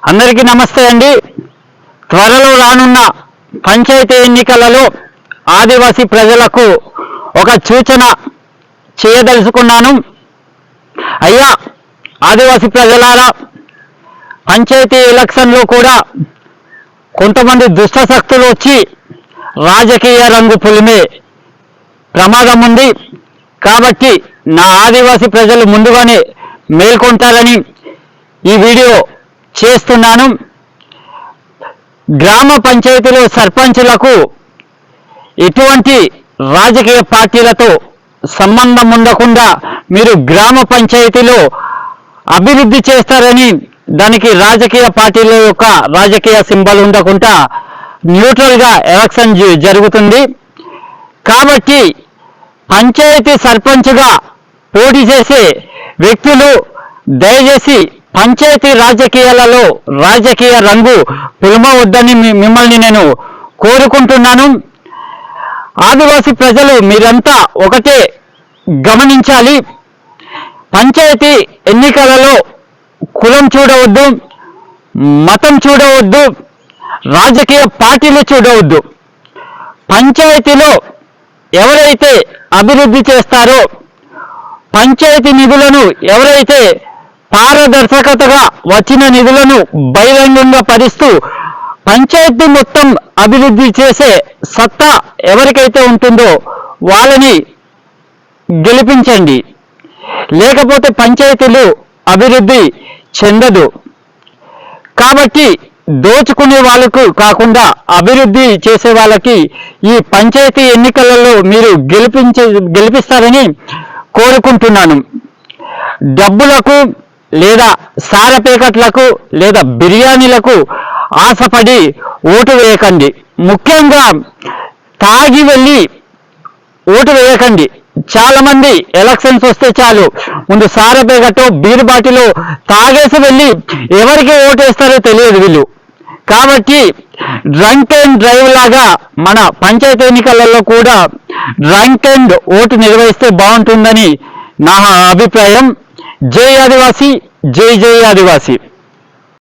అందరికీ నమస్తే అండి. త్వరలో రానున్న పంచాయతీ ఎన్నికలలో ఆదివాసీ ప్రజలకు ఒక సూచన చేయదలుచుకున్నాను. అయ్యా ఆదివాసీ ప్రజలారా, పంచాయతీ ఎలక్షన్లో కూడా కొంతమంది దుష్ట శక్తులు వచ్చి రాజకీయ రంగు పులిమే ప్రమాదం ఉంది. కాబట్టి నా ఆదివాసీ ప్రజలు ముందుగానే మేల్కొంటారని ఈ వీడియో చేస్తున్నాను. గ్రామ పంచాయతీలో సర్పంచులకు ఎటువంటి రాజకీయ పార్టీలతో సంబంధం ఉండకుండా మీరు గ్రామ పంచాయతీలో అభివృద్ధి చేస్తారని, దానికి రాజకీయ పార్టీల యొక్క రాజకీయ సింబల్ ఉండకుండా న్యూట్రల్గా ఎలక్షన్ జరుగుతుంది. కాబట్టి పంచాయతీ సర్పంచ్గా పోటీ చేసే వ్యక్తులు దయచేసి పంచాయతీ రాజకీయాలలో రాజకీయ రంగు పులమవద్దని మిమ్మల్ని నేను కోరుకుంటున్నాను. ఆదివాసీ ప్రజలు మీరంతా ఒకటే గమనించాలి. పంచాయతీ ఎన్నికలలో కులం చూడవద్దు, మతం చూడవద్దు, రాజకీయ పార్టీలు చూడవద్దు. పంచాయతీలో ఎవరైతే అభివృద్ధి చేస్తారో, పంచాయతీ నిధులను ఎవరైతే పారదర్శకతగా వచ్చిన నిధులను బహిరంగంగా పరుస్తూ పంచాయతీ మొత్తం అభివృద్ధి చేసే సత్తా ఎవరికైతే ఉంటుందో వాళ్ళని గెలిపించండి. లేకపోతే పంచాయతీలు అభివృద్ధి చెందదు. కాబట్టి దోచుకునే వాళ్ళకు కాకుండా అభివృద్ధి చేసే వాళ్ళకి ఈ పంచాయతీ ఎన్నికలలో మీరు గెలిపిస్తారని కోరుకుంటున్నాను. డబ్బులకు లేదా సార ప్యాకెట్లకు లేదా బిర్యానీలకు ఆశపడి ఓటు వేయకండి. ముఖ్యంగా తాగి వెళ్ళి ఓటు వేయకండి. చాలా మంది ఎలక్షన్స్ వస్తే చాలు ముందు సార ప్యాకెట్ బీర్ బాటిలో తాగేసి వెళ్ళి ఎవరికి ఓటు వేస్తారో తెలియదు వీళ్ళు. కాబట్టి డ్రంక్ అండ్ డ్రైవ్ లాగా మన పంచాయతీ ఎన్నికలలో కూడా డ్రంక్ అండ్ ఓటు నిర్వహిస్తే బాగుంటుందని నా అభిప్రాయం. జై ఆదివాసీ, జై జై ఆదివాసీ.